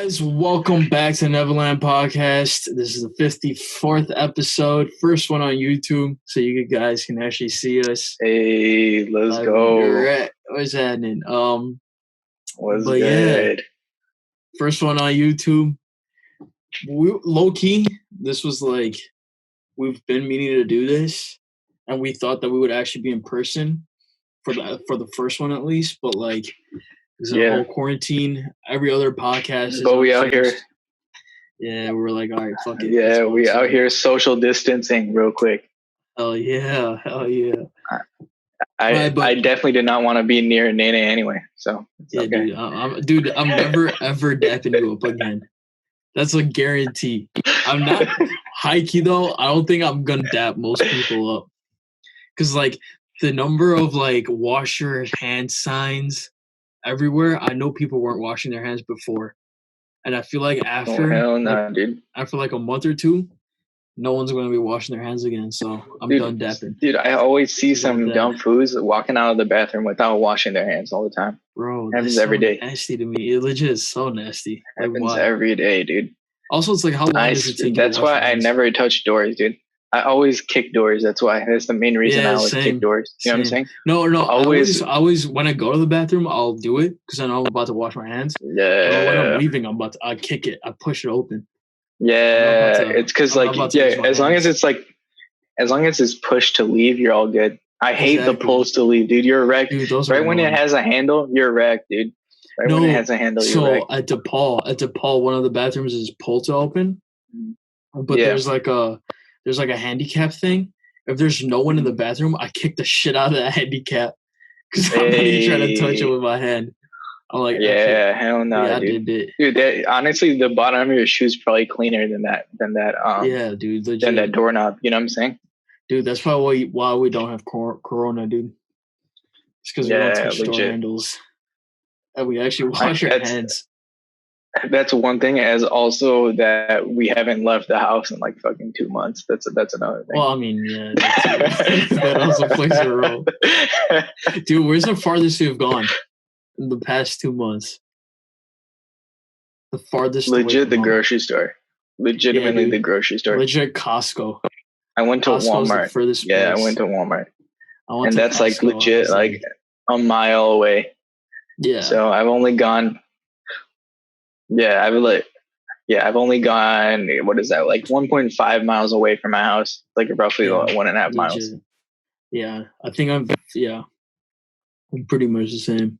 guys, welcome back to Neverland Podcast. This is the 54th episode, first one on YouTube, so you guys can actually see us. Hey, let's go. What's happening? What's good? Yeah, first one on YouTube. Low key, this was like we've been meaning to do this, and we thought that we would actually be in person for the first one at least, but like. Because of the whole quarantine, every other podcast. But we out here. Yeah, we're like, all right, fuck it. Yeah, we out here social distancing real quick. Hell yeah. I definitely did not want to be near Nene anyway. So yeah, okay. Dude, I'm never ever dapping you up again. That's a guarantee. I'm not high key though. I don't think I'm gonna dap most people up. Cause like the number of like wash your hands signs everywhere, I know people weren't washing their hands before, and I feel like after after like a month or two, no one's going to be washing their hands again. So I'm done dapping. Dude, I always see some dumb fools walking out of the bathroom without washing their hands all the time. Bro, happens every day. Nasty to me. It legit is so nasty. Happens every day, dude. Also, it's like how long does it take? That's why I never touch doors, dude. I always kick doors. That's why. That's the main reason I always kick doors. You know what I'm saying? No. I always when I go to the bathroom, I'll do it because I know I'm about to wash my hands. Yeah. But when I'm leaving, I kick it. I push it open. Yeah, it's because like as long as it's pushed to leave, you're all good. I hate the pulls to leave, dude. You're wrecked. Dude, right when it has a handle, you're wrecked, dude. Right when it has a handle, you're wrecked. So at DePaul, one of the bathrooms is pull to open, but there's like a handicap thing. If there's no one in the bathroom, I kick the shit out of that handicap because I'm really trying to touch it with my hand. I'm like, hell no, dude. Dude, honestly, the bottom of your shoe is probably cleaner than that. Yeah, dude. Legit. Than that doorknob. You know what I'm saying? Dude, that's probably why we don't have corona, dude. It's because we don't touch door handles, and we actually wash our hands. That's one thing, as also that we haven't left the house in like fucking 2 months. That's another thing. Well, I mean, yeah, that also plays a role. Dude, where's the farthest you've gone in the past 2 months? The farthest. Legit, the grocery store. Legitimately, the grocery store. Legit, Costco. I went to Walmart. I went to Walmart, and that's Costco, like legit, like a mile away. Yeah. So I've only gone. Yeah, I've only gone, what is that, like 1.5 miles away from my house, like roughly 1.5 miles. Yeah, I think I'm pretty much the same.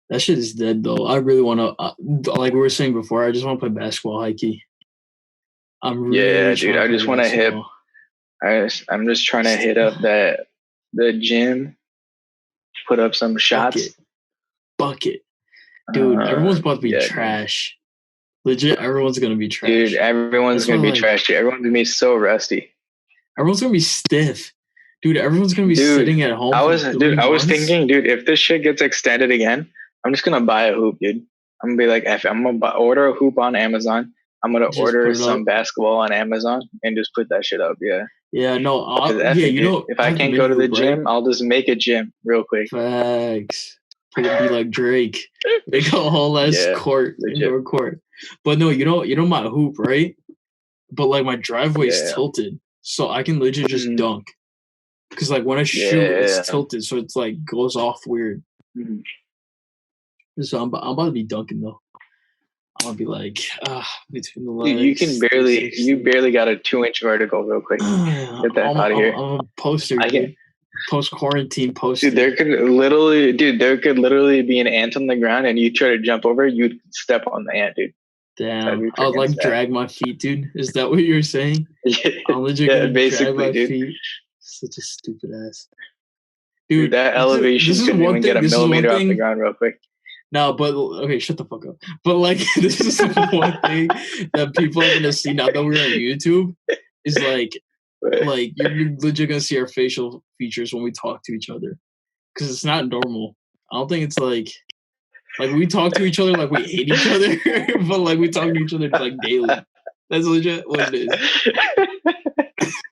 That shit is dead, though. I really want to, like we were saying before, I just want to play basketball high key. Dude, I just want to hit, I'm just trying to hit up the gym, put up some shots. Bucket. Dude, everyone's about to be trash. Legit, everyone's going to be trash. Dude, everyone's going to be trash. Dude. Everyone's going to be so rusty. Everyone's going to be stiff. Dude, everyone's going to be sitting at home. I was thinking, dude, if this shit gets extended again, I'm just going to buy a hoop, dude. I'm going to be like, I'm going to order a hoop on Amazon. I'm going to order some basketball on Amazon and just put that shit up, yeah. Yeah, no. If I can't go to the gym, I'll just make a gym real quick. Facts. Be like Drake, make a whole ass indoor court. But no, you know my hoop, right? But like my driveway is tilted, so I can legit just dunk. Because like when I shoot, it's tilted, so it's like goes off weird. So I'm about to be dunking though. I'm gonna be like, between the legs. Dude, you barely got a 2-inch vertical real quick. Get that out of here. I'm a poster. Post-quarantine poster. Dude, there could literally be an ant on the ground, and you try to jump over, you'd step on the ant, dude. Damn, I would like drag my feet, dude. Is that what you're saying? I'm legit basically, drag my dude. Feet. Such a stupid ass. Dude, that elevation couldn't even get a millimeter off the ground real quick. No, but okay, shut the fuck up. But like, this is one thing that people are gonna see now that we're on YouTube is like you're legit gonna see our facial features when we talk to each other, because it's not normal. I don't think it's like we talk to each other like we hate each other, but like we talk to each other like daily. That's legit what it is.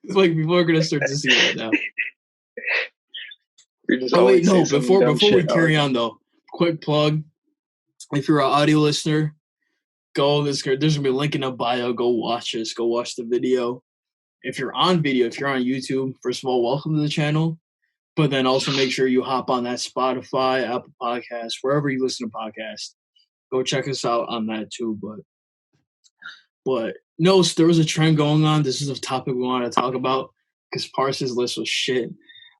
It's like people are gonna start to see that now. Oh wait, no. Before we carry on though, quick plug. If you're an audio listener, go. There's gonna be a link in the bio. Go watch this. Go watch the video. If you're on video, if you're on YouTube, first of all, welcome to the channel. But then also make sure you hop on that Spotify, Apple Podcasts, wherever you listen to podcasts. Go check us out on that too. But no, so there was a trend going on. This is a topic we wanted to talk about because Pars's list was shit.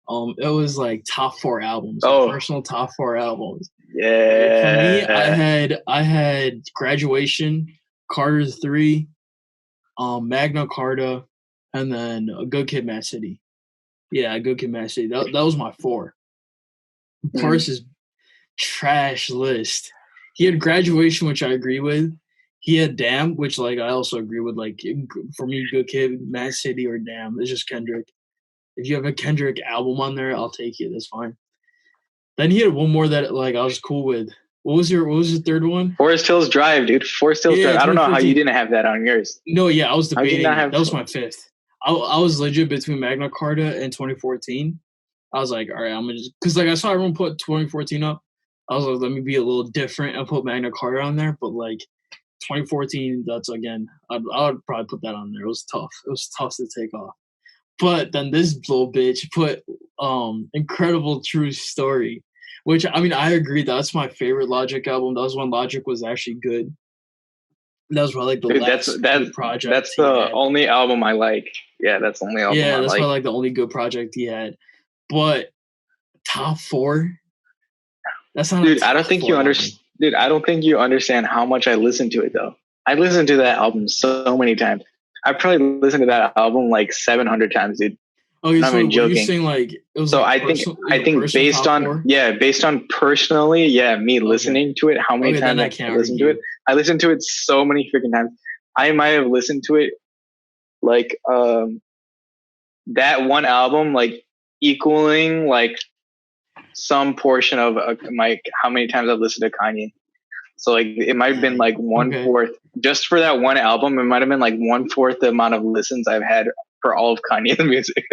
It was like top 4 albums, personal top 4 albums. Yeah. For me, I had Graduation, Carter 3, Magna Carta, and then A Good Kid, Mad City. Yeah, A Good Kid, Mad City. That was my 4. Pars's trash list. He had Graduation, which I agree with. He had Damn, which like I also agree with. Like for me, Good Kid, Mad City, or Damn. It's just Kendrick. If you have a Kendrick album on there, I'll take it. That's fine. Then he had one more that like I was cool with. What was your third one? Forest Hills Drive, dude. Forest Hills Drive. I don't know how you didn't have that on yours. No, yeah, I was debating. That was my 5th. I was legit between Magna Carta and 2014. I was like, all right, I'm gonna just because like I saw everyone put 2014 up. I was like, let me be a little different and put Magna Carta on there. But like 2014, that's again, I would probably put that on there. It was tough. It was tough to take off. But then this little bitch put Incredible True Story, which I mean I agree that's my favorite Logic album. That was when Logic was actually good. That was probably like the last good project. That's the only album I like. Yeah, that's the only album I like. Yeah, that's probably like the only good project he had. But top 4? That's not. Dude, I don't think you understand. Dude, I don't think you understand how much I listened to it though. I listened to that album so many times. I probably listened to that album like 700 times, dude. Oh, you're not even joking. You're saying like it was so like I think based on personally, me listening to it, how many times I listened to it? I listened to it so many freaking times. I might have listened to it like that one album like equaling like some portion of my how many times I've listened to Kanye. So like it might have been like 1/4 just for that one album. It might have been like 1/4 the amount of listens I've had for all of Kanye's music.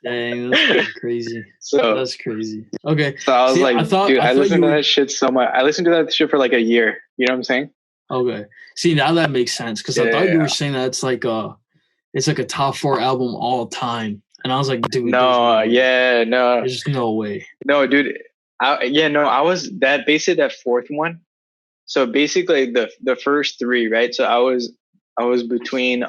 Dang, that's crazy. So that's crazy. Okay. So I was I listened to that shit so much. I listened to that shit for like a year. You know what I'm saying? Okay. See, now that makes sense because I thought you were saying that it's like a top 4 album all time, and I was like, dude, no. There's no way. No, dude. I was that basically that 4th one. So basically the first 3, right? So I was between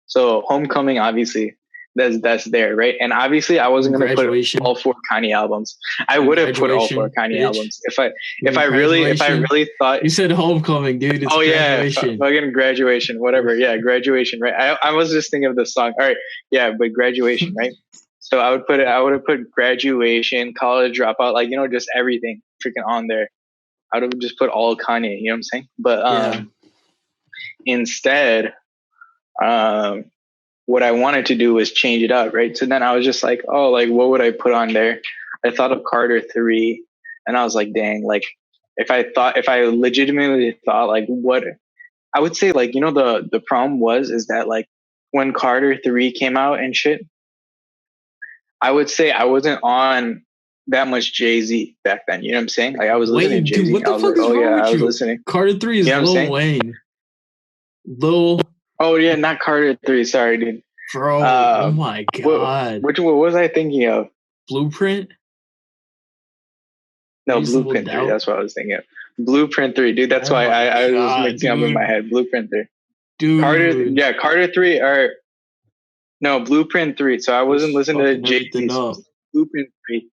so Homecoming, obviously that's there, right? And obviously I wasn't gonna put all 4 Kanye albums. I would have put all 4 Kanye albums if I really thought. You said Homecoming, dude. It's Graduation. Fucking Graduation, whatever. Yeah, Graduation, right? I was just thinking of the song. All right, yeah, but Graduation, right? So I would have put Graduation, College Dropout, like just everything freaking on there. I would have just put all Kanye, you know what I'm saying? But instead, what I wanted to do was change it up, right? So then I was just like, oh, like what would I put on there? I thought of Carter 3, and I was like, dang, like if I legitimately thought like what I would say, like the problem is that like when Carter 3 came out and shit, I would say I wasn't on that much Jay-Z back then. You know what I'm saying? Like I was listening to Jay-Z. Dude, what the fuck is wrong with you? Listening. Carter 3 is Lil Wayne. Oh yeah, not Carter 3. Sorry, dude. Bro, oh my god. What was I thinking of? Blueprint? No, Blueprint 3. That's what I was thinking of. Blueprint 3, dude. That's why I was mixing up in my head. Blueprint 3. Dude. Carter 3 or no, Blueprint 3. So I wasn't listening to Jay-Z's Blueprint 3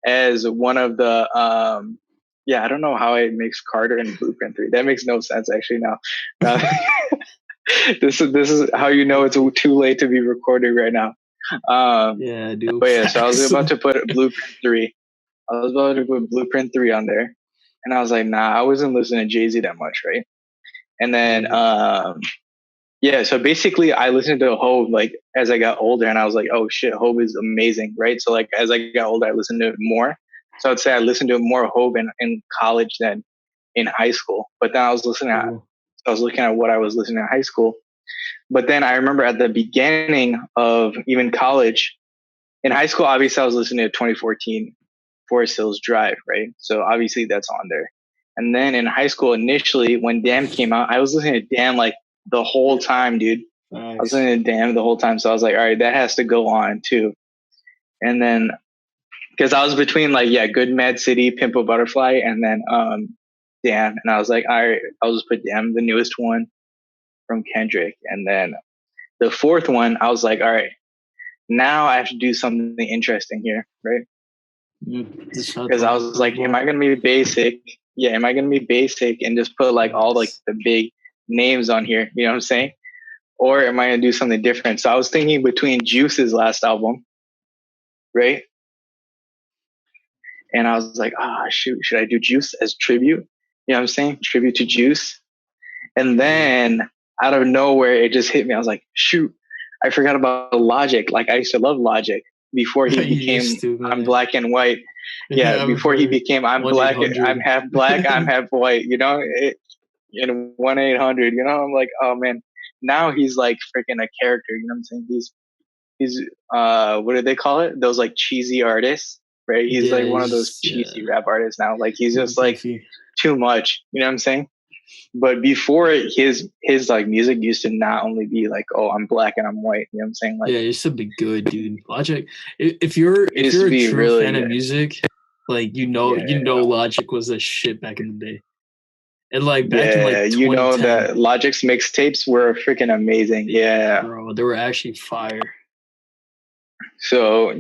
as one of the I don't know how I mix Carter and Blueprint 3. That makes no sense actually now. This is how you know it's too late to be recording right now. Yeah, dude. But yeah, so I was about to put Blueprint 3. I was about to put Blueprint 3 on there. And I was like, nah, I wasn't listening to Jay-Z that much, right? And then so basically I listened to Hov like as I got older, and I was like, oh shit, Hov is amazing, right? So like as I got older, I listened to it more. So I'd say I listened to more Hov in college than in high school. But then I was looking at what I was listening to in high school. But then I remember at the beginning of even college, in high school, obviously I was listening to 2014 Forest Hills Drive, right? So obviously that's on there. And then in high school, initially, when Damn came out, I was listening to Damn like the whole time, dude. Nice. I was listening to Damn the whole time. So I was like, all right, that has to go on too. And then, because I was between like, Good Mad City, Pimp a Butterfly, and then Damn. And I was like, all right, I'll just put Damn, the newest one from Kendrick. And then the fourth one, I was like, all right, now I have to do something interesting here, right? Because I was like, am I going to be basic? Yeah, am I going to be basic and just put like all like the big names on here? You know what I'm saying? Or am I going to do something different? So I was thinking between Juice's last album, right? And I was like, shoot, should I do Juice as tribute? You know what I'm saying? Tribute to Juice. And then out of nowhere, it just hit me. I was like, shoot, I forgot about Logic. Like I used to love Logic before he became I'm Black and White. Yeah, before he became I'm Black, I'm half black, I'm half white, you know, in 1-800, you know, I'm like, oh man, now he's like freaking a character, you know what I'm saying? He's what do they call it? Those like cheesy artists, right? He's like one of those cheesy rap artists now. Like he's just like too much, you know what I'm saying? But before his like music used to not only be like, oh, I'm black and I'm white. You know what I'm saying? Like, yeah, it used to be good, dude. Logic. If you're a true really fan of music, like you know Logic was the shit back in the day. And like back in like 2010, you know that Logic's mixtapes were freaking amazing. Yeah, bro, they were actually fire. So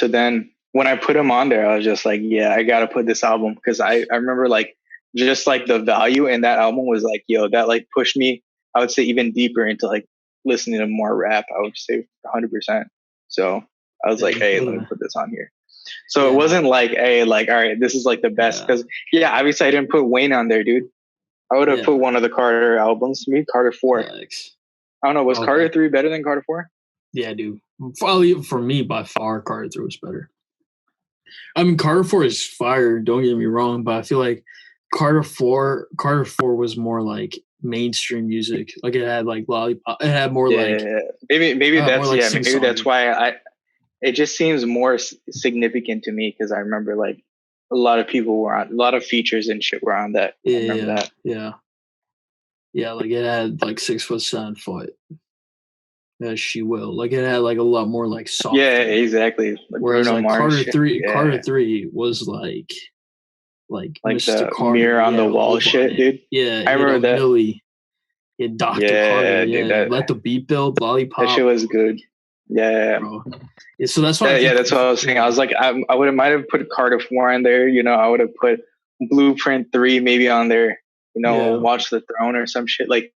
then when I put him on there, I was just like, yeah, I gotta put this album because I remember like. Just like the value in that album was like, that like pushed me, I would say even deeper into like listening to more rap. I would say 100%. So I was like, hey, let me put this on here. So it wasn't like, hey, like, all right, this is like the best. Because obviously I didn't put Wayne on there, dude. I would have put one of the Carter albums. Maybe Carter 4. I don't know. Was Carter 3 better than Carter 4? Yeah, dude. Probably for me, by far, Carter 3 was better. I mean, Carter 4 is fire. Don't get me wrong, but I feel like Carter 4 was more like mainstream music. Like it had like Lollipop. It had more like maybe that's like maybe that's why it just seems more significant to me because I remember like a lot of people were on a lot of features and shit were on that. I remember that. Yeah, like it had like 6 foot 7 foot. As She Will. Like it had like a lot more like soft. Yeah, exactly. Like whereas Bruno like Mars Carter 3 was like Mr. the Carter, mirror on the wall shit, dude. Yeah, I remember that. Millie, Dr. Carter, dude, Let the Beat Build, Lollipop. That shit was good. Yeah. Bro. So that's why. That's what I was saying. I was like, I might have put Carter 4 on there. You know, I would have put Blueprint 3 maybe on there. You know, Watch the Throne or some shit. Like,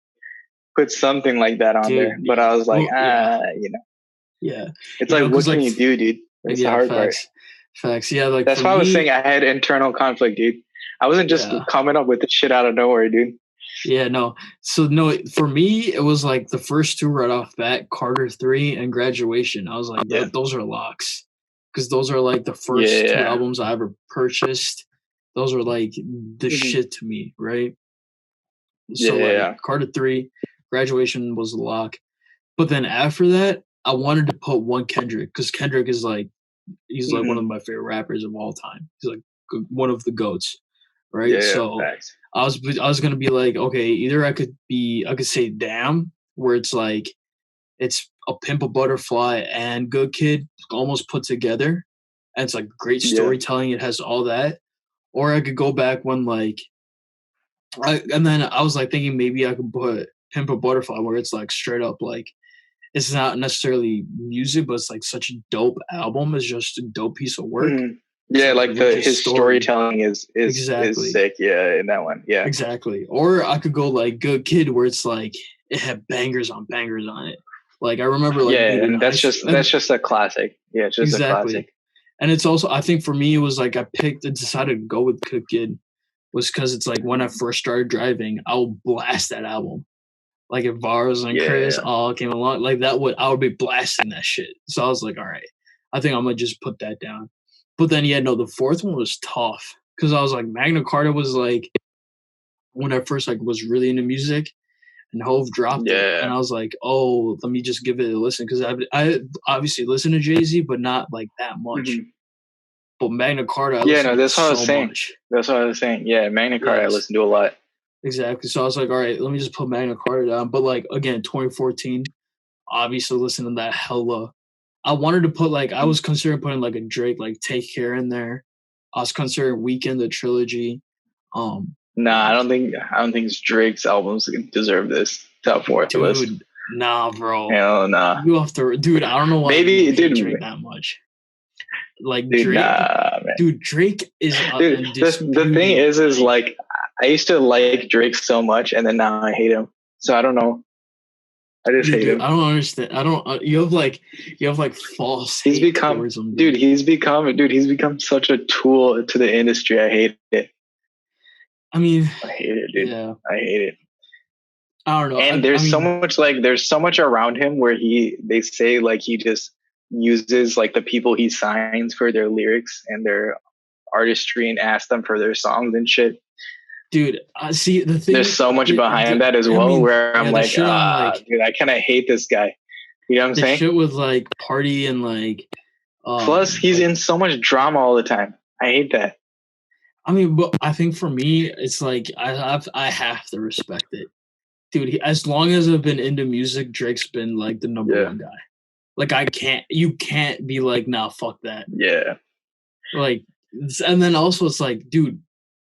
put something like that on there. But I was like, you know. Yeah. It's like, what can you do, dude? It's the hard part. Facts. Yeah, like that's why I was saying I had internal conflict, dude. I wasn't just coming up with the shit out of nowhere, dude. Yeah, no. So no, for me, it was like the first 2 right off bat, Carter 3 and Graduation. I was like, those are locks. Because those are like the first 2 albums I ever purchased. Those are like the shit to me, right? So like Carter 3, Graduation was a lock. But then after that, I wanted to put one Kendrick because Kendrick is like, he's like one of my favorite rappers of all time. He's like one of the GOATs, right? Yeah, so facts. I was gonna be like, okay, either I could say Damn, where it's like it's a Pimp a Butterfly and Good Kid almost put together, and it's like great storytelling. It has all that, or I could go back when like, and then I was like thinking maybe I could put Pimp a Butterfly where it's like straight up like. It's not necessarily music, but it's like such a dope album. It's just a dope piece of work. Mm-hmm. Yeah, like his storytelling is sick. Yeah, in that one. Yeah, exactly. Or I could go like Good Kid, where it's like it had bangers on it. Like I remember, like and that's just a classic. Yeah, it's just a classic. And it's also, I think for me, it was like I decided to go with Good Kid, was because it's like when I first started driving, I'll blast that album. Like if Vars and Chris all came along, like I would be blasting that shit. So I was like, all right, I think I'm gonna just put that down. But then the 4th one was tough because I was like, Magna Carta was like when I first like was really into music, and Hove dropped it, and I was like, oh, let me just give it a listen because I obviously listen to Jay-Z, but not like that much. But Magna Carta, that's what I was saying. That's what I was saying. Yeah, Magna Carta, I listen to a lot. Exactly. So I was like, all right, let me just put Magna Carta down. But like again, 2014, obviously listen to that hella. I wanted to put like I was considering putting like a Drake like Take Care in there. I was considering Weekend the trilogy. Nah, I don't think Drake's albums deserve this top 4 list. Nah, bro. Hell nah. You have to, dude. I don't know why you hate Drake that much. Like dude, Drake, nah, man. Dude, Drake is. Dude, the thing is like I used to like Drake so much, and then now I hate him. So I don't know. I just hate him. I don't understand. I don't. You have like false. He's become, dude. He's become such a tool to the industry. I hate it. I mean, I hate it, dude. Yeah. I hate it. I don't know. And there's so much around him where they say like he just uses like the people he signs for their lyrics and their artistry and asks them for their songs and shit. Dude, I see the thing. There's so much behind that as well, where I'm like, dude, I kind of hate this guy. You know what I'm saying? Shit with like Party and like. Plus, he's in so much drama all the time. I hate that. I mean, but I think for me, it's like I have to respect it, dude. As long as I've been into music, Drake's been like the number one guy. Like you can't be like, nah, fuck that. Yeah. Like, and then also it's like, dude,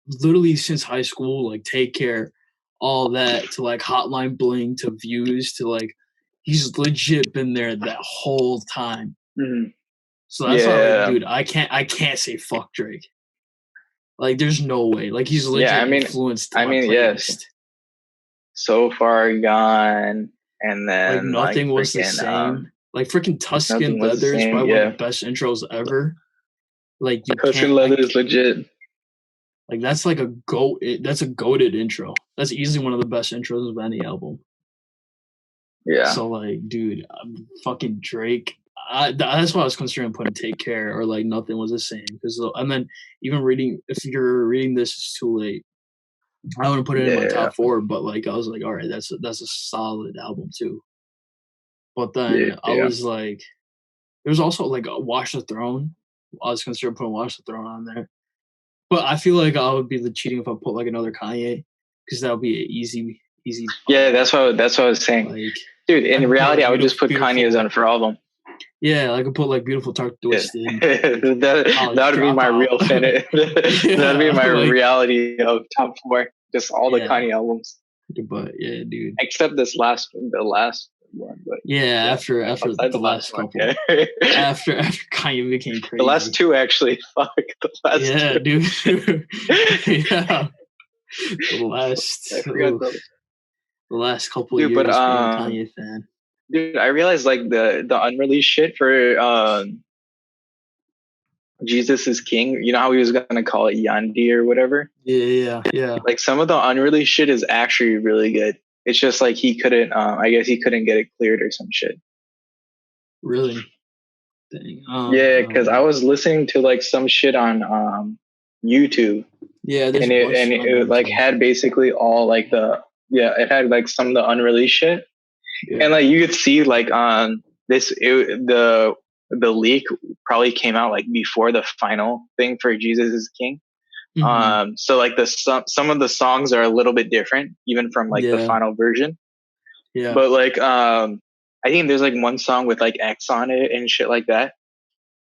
literally since high school, like Take Care, all that to like Hotline Bling to Views to like, he's legit been there that whole time. Mm-hmm. So that's why, like, dude, I can't say fuck Drake. Like, there's no way. Like, he's legit influenced. Yes. So Far Gone, and then like Nothing was the same. Like freaking Tuscan Leather is probably one of the best intros ever. Like Tuscan Leather is legit. Like that's like a goat. That's a goated intro. That's easily one of the best intros of any album. Yeah. So like, dude, fucking Drake. That's why I was considering putting Take Care or like Nothing Was the Same, because and then even if you're reading this, it's too late. I wouldn't put it in my top 4, but like I was like, all right, that's a solid album too. But then I was like, there's also like Watch the Throne. I was considering putting Watch the Throne on there, but I feel like I would be cheating if I put like another Kanye, because that would be an easy. Yeah, that's what I was saying. Like, dude, in reality, I would just put Kanye's on for album. Yeah, I could put like Beautiful Dark Twisted. that would be my real fan. That would be my reality of top 4. Just all the Kanye albums. But yeah, dude. Except the last one. But after the last couple. After Kanye became crazy. The last 2 actually. Fuck the last 2. Dude. Yeah. The last couple of years being a Kanye fan. Dude, I realized like the unreleased shit for Jesus is King. You know how he was gonna call it Yandhi or whatever? Yeah. Like some of the unreleased shit is actually really good. It's just like he couldn't. I guess he couldn't get it cleared or some shit. Really? Dang. Yeah, because I was listening to like some shit on YouTube. Yeah, and it like had basically all like it had like some of the unreleased shit. Yeah. And like you could see like the leak probably came out like before the final thing for Jesus is King. Mm-hmm. So like some of the songs are a little bit different even from like the final version. Yeah. But like I think there's like one song with like X on it and shit like that.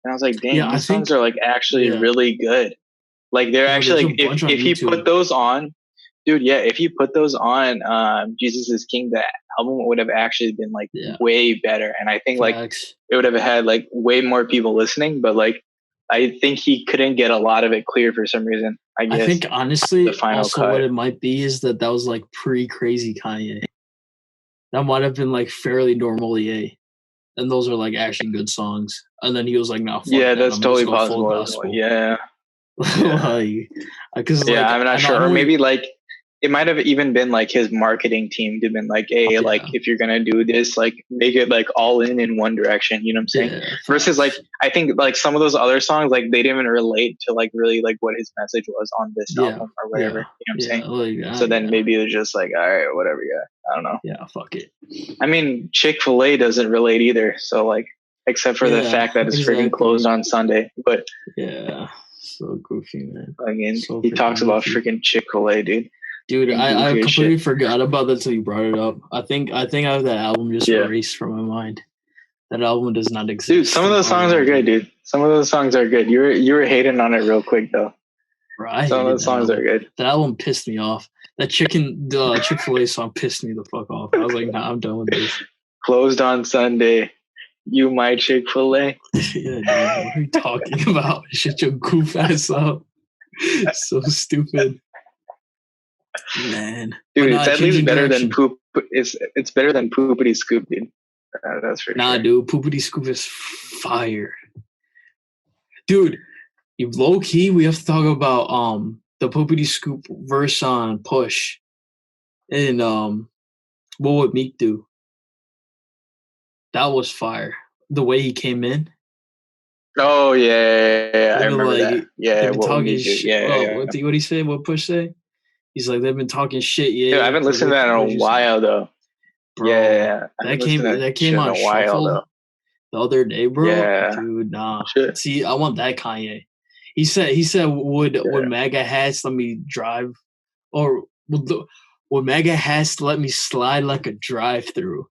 And I was like, dang, these songs are like actually really good. Like they're actually like if you put those on, dude, if you put those on Jesus is King, the album would have actually been like way better. And I think like it would have had like way more people listening, but like I think he couldn't get a lot of it clear for some reason. I guess. I think honestly, also what it might be is that was like pre-crazy Kanye. That might have been like fairly normal EA. And those are like actually good songs. And then he was like, no, fuck that's totally possible. Yeah. Because I'm not sure. Or maybe like it might have even been like his marketing team to been like, hey, like if you're gonna do this, like make it like all in one direction. You know what I'm saying? Versus like I think like some of those other songs, like they didn't even relate to like really like what his message was on this album or whatever. You know what I'm saying? So then maybe it's just like, all right, whatever. I don't know. Yeah, fuck it. I mean, Chick-fil-A doesn't relate either. So like, except for the fact that it's freaking closed on Sunday. But So goofy, man. Again, so he talks about freaking Chick-fil-A, dude. Dude, I completely forgot about that until you brought it up. I think I have that album just erased from my mind. That album does not exist. Dude, some of those songs are good, dude. Some of those songs are good. You were hating on it real quick though. Bro, some of those songs are good. That album pissed me off. That Chick-fil-A song pissed me the fuck off. I was like, nah, I'm done with this. Closed on Sunday. You my Chick-fil-A. Yeah, dude. What are you talking about? Shut your goof ass up. So stupid. Man. Dude, it's at least better than poop. It's better than Poopity Scoop, dude. That's for sure. Dude, Poopity Scoop is fire. Dude, low key, we have to talk about the Poopity Scoop verse on Push. And what would Meek do? That was fire. The way he came in. Oh yeah. I remember that. Yeah, talking shit. What did he say? What Push say? He's like, they've been talking shit. Yeah, dude, I haven't listened to that in a while though. Bro, yeah, that came on Shuffle the other day, bro. Yeah, dude, nah. Shit. See, I want that Kanye. He said, would MAGA hats let me drive, or would MAGA hats let me slide like a drive-through?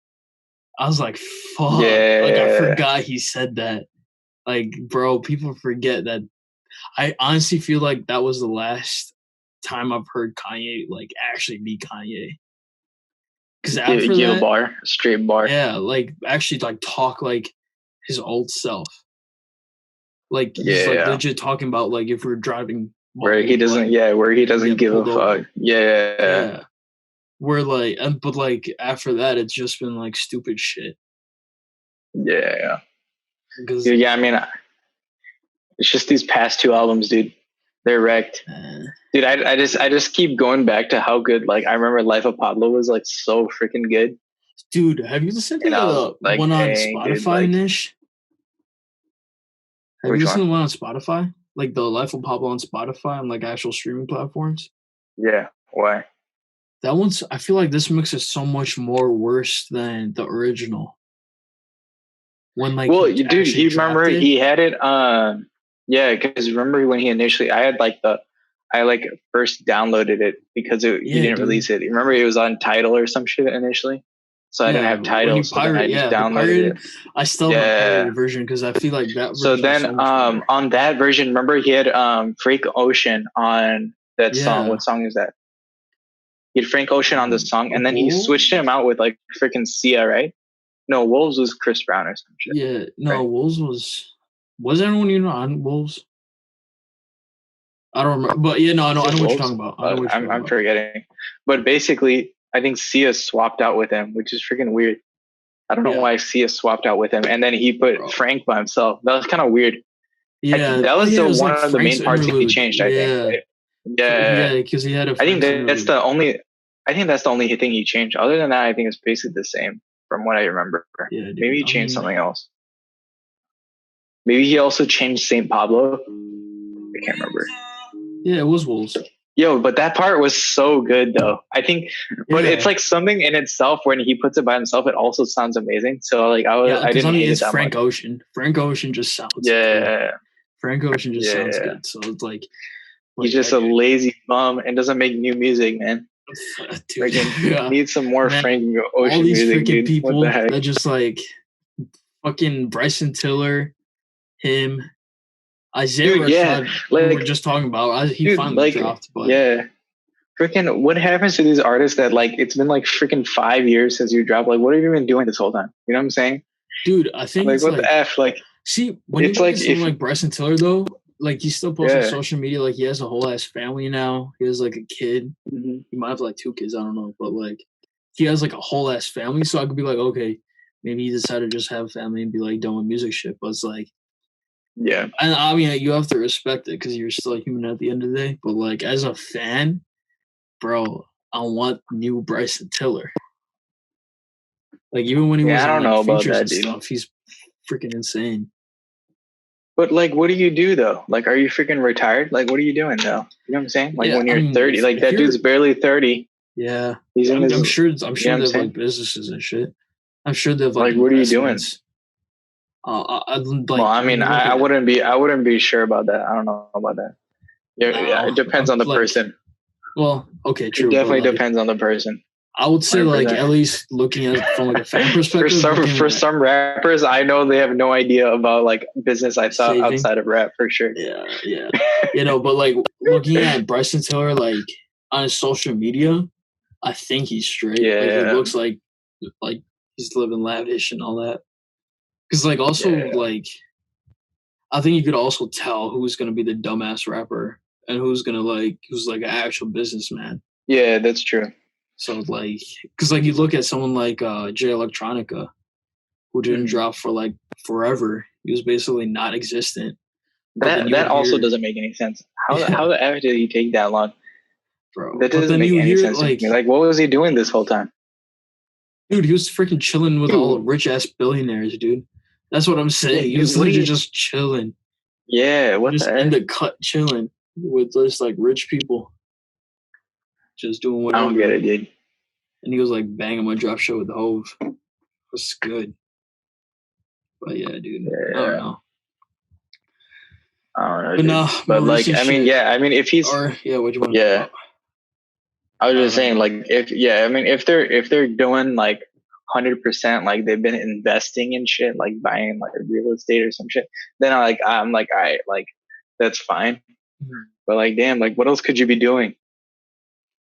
I was like, fuck. Yeah. Like I forgot he said that. Like, bro, people forget that. I honestly feel like that was the last time I've heard Kanye like actually be Kanye. Because after give a bar, a straight bar. Yeah, like actually like talk like his old self. Like he's like legit talking about like if we're driving where he doesn't give a fuck. Yeah. We're like but like after that it's just been like stupid shit. Yeah. Dude, yeah, I mean it's just these past two albums, dude. They're wrecked. Dude, I just keep going back to how good, like, I remember Life of Pablo was, like, so freaking good. Dude, have you listened to the one on Spotify, Nish? Have you listened to the one on Spotify? Like, the Life of Pablo on Spotify on, like, actual streaming platforms? Yeah, why? That one's, I feel like this mix is so much more worse than the original. When, like, well, dude, you remember he had it yeah, because remember when he initially, I first downloaded it because he didn't release it. Remember it was on Tidal or some shit initially? So I didn't have Tidal, so then I just downloaded it. I still have a pirated version because I feel like that version. So then on that version, remember he had Frank Ocean on that song. What song is that? He had Frank Ocean on the song, and then he switched him out with like freaking Sia, right? No, Wolves was Chris Brown or some shit. Yeah, no, right? Wolves was anyone even on Wolves? I don't remember, but yeah, no, I know what you're talking about. I'm forgetting, but basically, I think Sia swapped out with him, which is freaking weird. I don't know why Sia swapped out with him, and then he put Frank by himself. That was kind of weird. Yeah, that was one of the main parts he changed. I think. Right? Yeah, because he had a. I think that's the only. I think that's the only thing he changed. Other than that, I think it's basically the same from what I remember. Yeah, dude, maybe he changed something else. Maybe he also changed Saint Pablo. I can't remember. Yeah, it was Wolves. Yo, but that part was so good though. I think, but it's like something in itself when he puts it by himself, it also sounds amazing. So like I didn't hate it that Frank much. Ocean. Frank Ocean just sounds good. Frank Ocean just sounds good. So it's like he's just a lazy bum and doesn't make new music, man. Dude, need some more Frank Ocean all these music, freaking dude. people that just like fucking Bryson Tiller, him, Isaiah Rashad, like we were just talking about. He finally dropped, but freaking what happens to these artists that like it's been like freaking 5 years since you dropped? Like, what have you been doing this whole time? You know what I'm saying? Dude, I think like what the F? Like, see, when you look at like Bryson Tiller though, like he still posts on social media, like he has a whole ass family now. He has like a kid. Mm-hmm. He might have like 2 kids, I don't know, but like he has like a whole ass family. So I could be like, okay, maybe he decided to just have a family and be like done with music shit. But it's like, yeah, and I mean you have to respect it because you're still a human at the end of the day. But like as a fan, bro, I want new Bryson Tiller. Like even when he was, I don't know about that, dude. Stuff, he's freaking insane. But like, what do you do though? Like, are you freaking retired? Like, what are you doing though? You know what I'm saying? Like when you're 30, like that dude's barely 30. Yeah, he's in I'm sure they have like businesses and shit. I'm sure they have like what are you doing? Well, I mean, I wouldn't be sure about that. I don't know about that. Yeah, it depends on the person. Well, okay, true. It definitely depends on the person. I would say 100%. Like at least looking at it from like a fan perspective. for some rappers, I know they have no idea about like business outside of rap for sure. Yeah. But like looking at Bryson Tiller like on his social media, I think he's straight. Yeah, like, it looks like he's living lavish and all that. Because like also like, I think you could also tell who's gonna be the dumbass rapper and who's like an actual businessman. Yeah, that's true. So like, because like you look at someone like Jay Electronica, who didn't drop for like forever. He was basically not existent. That also doesn't make any sense. How the F did he take that long? Bro, that doesn't make any sense to me. Like, what was he doing this whole time? Dude, he was freaking chilling with all the rich ass billionaires, dude. That's what I'm saying. He was literally just chilling. Yeah, what just the in the cut chilling with just like rich people. Just doing whatever. I don't get it, dude. And he was like banging my drop show with the Hove. It was good. But yeah, dude. Yeah. I don't know. But no, but like, I mean, if he's what you want? Yeah. I was just saying, like, if they're doing like 100%, like they've been investing in shit, like buying like real estate or some shit, then I'm like, all right, like that's fine. Mm-hmm. But like, damn, like what else could you be doing?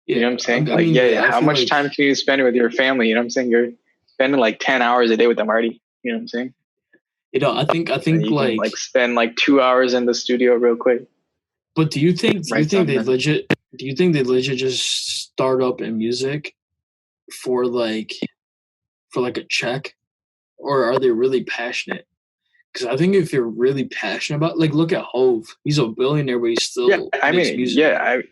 You know what I'm saying? I mean, how much time can you spend with your family? You know what I'm saying? You're spending like 10 hours a day with them already. You know what I'm saying? I think you like can, spend like 2 hours in the studio real quick. But do you think they legit just start up in music for like a check, or are they really passionate? Because I think if you're really passionate about, like, look at Hove. He's a billionaire, but he still makes music.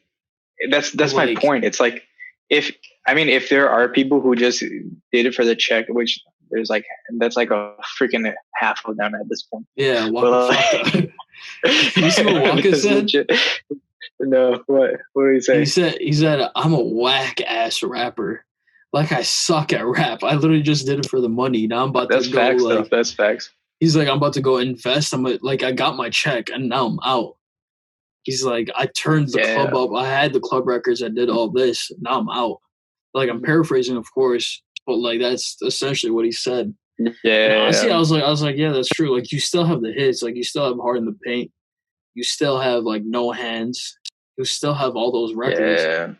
That's my point. It's like if there are people who just did it for the check, which there's like that's like a freaking half of them at this point. Yeah, Waka. You see what Waka said? No, what did he say? He said I'm a whack ass rapper. Like I suck at rap. I literally just did it for the money. Now I'm about to go. Facts, like, that's facts. He's like, I'm about to go invest. I'm like, I got my check and now I'm out. He's like, I turned the club up. I had the club records. I did all this. Now I'm out. Like, I'm paraphrasing, of course, but like that's essentially what he said. Yeah. Honestly, I was like, yeah, that's true. Like, you still have the hits. Like, you still have Heart in the Paint. You still have like No Hands. You still have all those records. Yeah.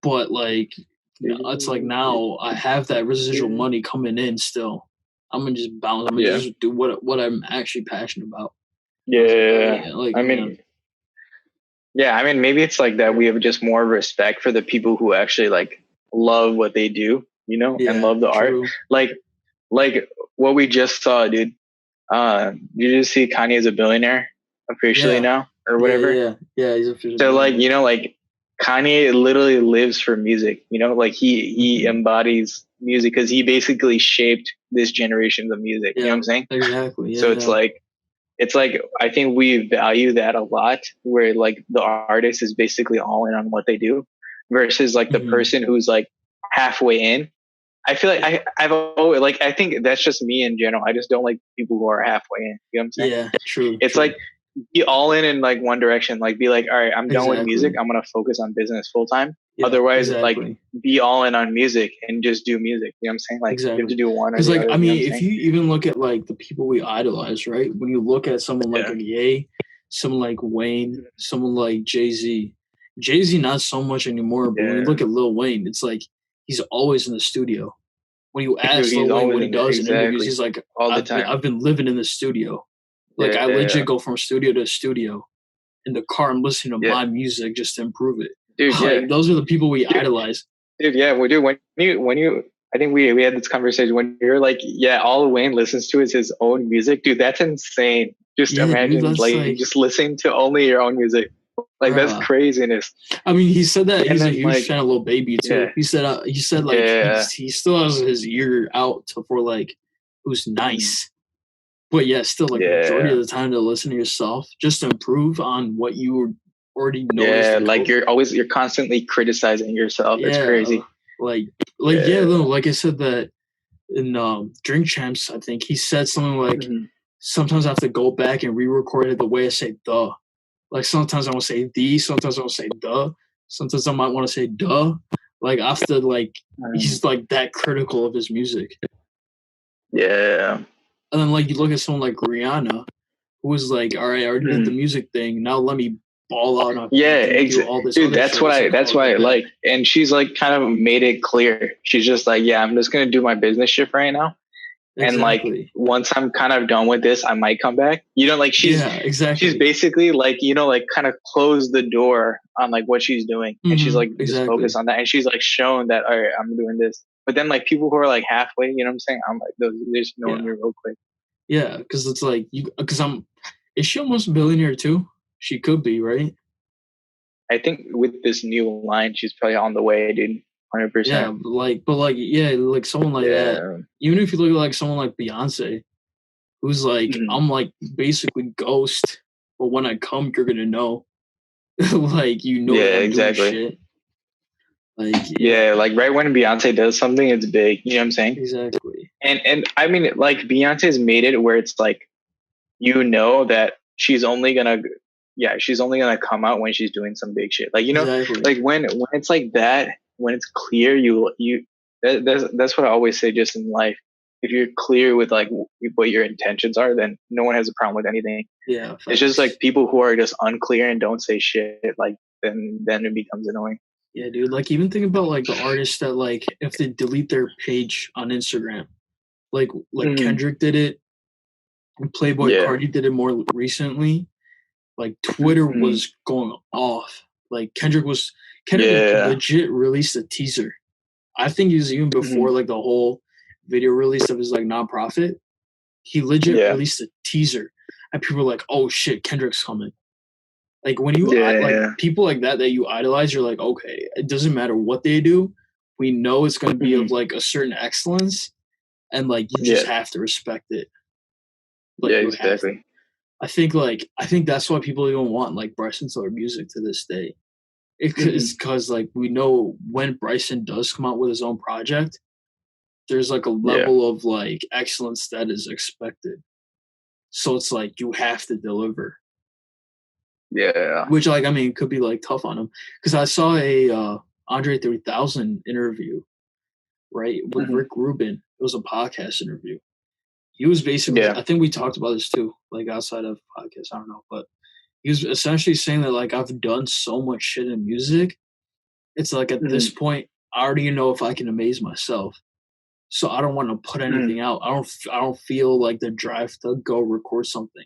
But like, it's like now I have that residual money coming in. Still, I'm gonna just bounce. I'm gonna just do what I'm actually passionate about. Yeah. I mean, maybe it's like that. We have just more respect for the people who actually like love what they do, you know, and love the art. Like what we just saw, dude. You just see Kanye is a billionaire officially now or whatever. Yeah, he's officially. So like, you know, like Kanye literally lives for music, you know, like he embodies music because he basically shaped this generation of music. You know what I'm saying? Exactly. Yeah, so it's like, I think we value that a lot, where like the artist is basically all in on what they do versus like the person who's like halfway in. I feel like I've always, like, I think that's just me in general. I just don't like people who are halfway in. You know what I'm saying? Yeah, true. It's like be all in like one direction. Like be like, all right, I'm done with music. I'm going to focus on business full time. Yeah, otherwise, like be all in on music and just do music. You know what I'm saying? Like you have to do one or the like, other. I mean, if you even look at like the people we idolize, right? When you look at someone like Ye, someone like Wayne, someone like Jay-Z, not so much anymore, but when you look at Lil Wayne, it's like he's always in the studio. When you ask Lil Wayne what he does in interviews, he's like, all the time. I've been living in the studio. Like I legit go from studio to studio. In the car, I'm listening to my music just to improve it. Dude, like, those are the people we idolize. Dude, yeah, we do. When you, I think we had this conversation when you're like, all Wayne listens to is his own music. Dude, that's insane. Just imagine like just listening to only your own music. Like that's craziness. I mean, he said that he's a huge fan of Lil Baby too. Yeah. He said like he still has his ear out for like who's nice. But still like majority of the time to listen to yourself just to improve on what you already know. Yeah, like you're constantly criticizing yourself. It's crazy. Like I said that in Drink Champs, I think he said something like sometimes I have to go back and re-record it the way I say the. Like sometimes I want to say the, sometimes I want to say the, sometimes I might want to say duh. Like after like he's like that critical of his music. Yeah. And then like you look at someone like Rihanna, who was like, all right, I already did the music thing. Now let me ball out on all this. Dude, that's what I like. And she's like kind of made it clear. She's just like, yeah, I'm just gonna do my business shit right now. Exactly. And like once I'm kind of done with this, I might come back. You know, like she's basically like, you know, like kind of closed the door on like what she's doing. And she's like just focused on that. And she's like shown that, all right, I'm doing this. But then like people who are like halfway, you know what I'm saying? I'm like, they're just knowing me real quick. Yeah, because it's like is she almost a billionaire too? She could be, right? I think with this new line, she's probably on the way, dude. 100%. Yeah, like someone like that. Even if you look at like someone like Beyonce, who's like, I'm like basically Ghost, but when I come, you're gonna know. Like you know. Yeah, exactly. Shit. Like like right when Beyonce does something, it's big. You know what I'm saying? Exactly. And I mean, like Beyonce's made it where it's like, you know that she's only gonna come out when she's doing some big shit. Like, you know, like when it's like that, when it's clear, that's what I always say just in life. If you're clear with like what your intentions are, then no one has a problem with anything. Yeah. Facts. It's just like people who are just unclear and don't say shit, like then it becomes annoying. Yeah, dude. Like even think about like the artists that like if they delete their page on Instagram, like Kendrick did it, and Playboy Cardi did it more recently. Like Twitter was going off. Like Kendrick legit released a teaser. I think it was even before like the whole video release of his like nonprofit. He legit released a teaser, and people were like, "Oh shit, Kendrick's coming." Like when you people like that you idolize, you're like, okay, it doesn't matter what they do, we know it's going to be of like a certain excellence, and like you just have to respect it. Like, exactly. I think that's why people even want like Bryson Tiller music to this day. It's because like we know when Bryson does come out with his own project, there's like a level of like excellence that is expected. So it's like you have to deliver. Yeah. Which like I mean could be like tough on him because I saw a Andre 3000 interview, right, with Rick Rubin. It was a podcast interview. He was basically I think we talked about this too, like outside of podcasts, I don't know, but he was essentially saying that like I've done so much shit in music. It's like at this point I already know if I can amaze myself. So I don't want to put anything out. I don't feel like the drive to go record something.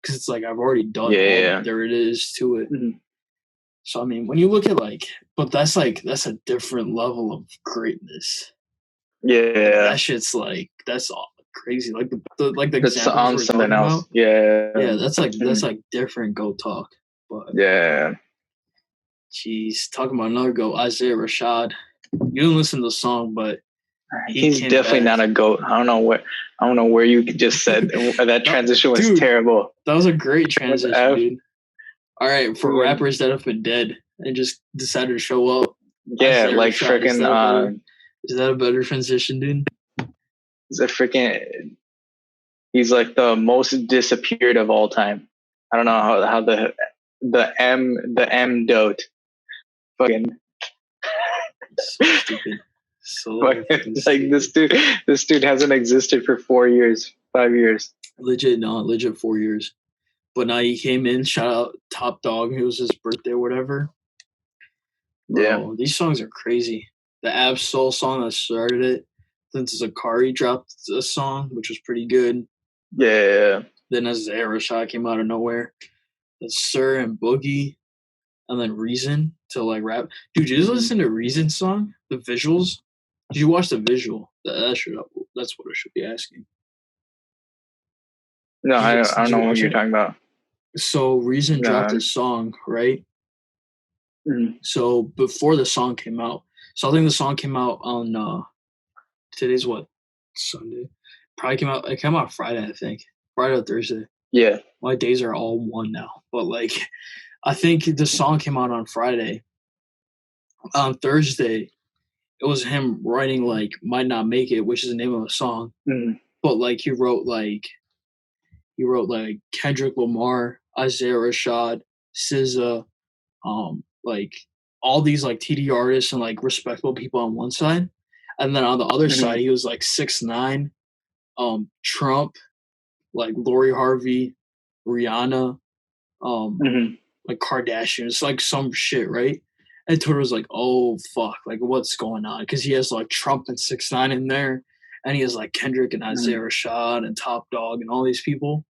Because it's like I've already done all there it is to it. So I mean, when you look at like, but that's a different level of greatness. Yeah, that shit's like that's all crazy. Like the that's on something else. About, yeah, that's like different go talk. But jeez, talking about another go, Isaiah Rashad. You didn't listen to the song, but he's definitely not a goat. I don't know where you just said that transition was terrible. That was a great transition, dude. All right, for rappers that have been dead and just decided to show up. Yeah, like freaking. Is that a better transition, dude? He's like the most disappeared of all time. I don't know how the M dote fucking. So stupid. So like this dude hasn't existed for 4 years, 5 years. Legit 4 years. But now he came in, shout out Top Dog, it was his birthday or whatever. Bro, these songs are crazy. The Ab-Soul song that started it. Then Zakari dropped a song, which was pretty good. Yeah. Then Isaiah Rashad came out of nowhere. Then Sir and Boogie. And then Reason to like rap. Dude, did you listen to Reason's song? The visuals? Did you watch the visual? That's what I should be asking. No, I don't know what you're talking about. So Reason dropped his song, right? So before the song came out, so I think the song came out on today's what? Sunday. It came out Friday, I think. Friday or Thursday. Yeah. My days are all one now. But like I think the song came out on Friday. On Thursday, it was him writing like "Might Not Make It," which is the name of the song. But like he wrote like He wrote like Kendrick Lamar, Isaiah Rashad, SZA, like all these like TD artists and like respectable people on one side, and then on the other side he was like 6ix9ine, Trump, like Lori Harvey, Rihanna, like Kardashians, like some shit, right? And Twitter was like, oh fuck, like what's going on? Because he has like Trump and 6ix9ine in there, and he has like Kendrick and Isaiah Rashad and Top Dog and all these people.